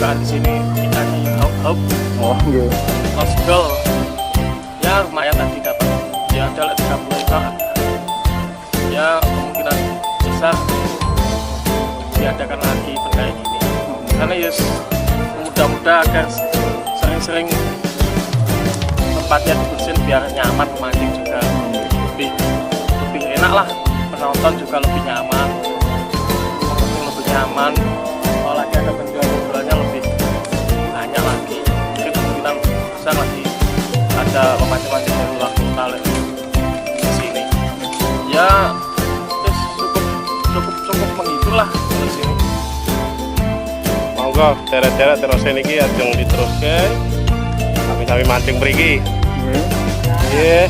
juga di sini ikan haup Oh, nggih. osgol. Ya lumayan tadi dapat. Ya ada 30 ekor. Ya kemungkinan besar diadakan lagi kayak gini. Karena ya mudah-mudahan agar sering-sering tempatnya dibersihin biar nyaman memancing juga lebih enak lah, penonton juga lebih nyaman, kalau lagi ada penjualannya lebih banyak lagi. Mungkin kemungkinan besar lagi ada pemancing-mancing yang ulang tahun di sini. Ya cukup menghibur lah di sini. Monggo derek-derek terus niki ajeng diteruske sami-sami mancing mriki. Nggih.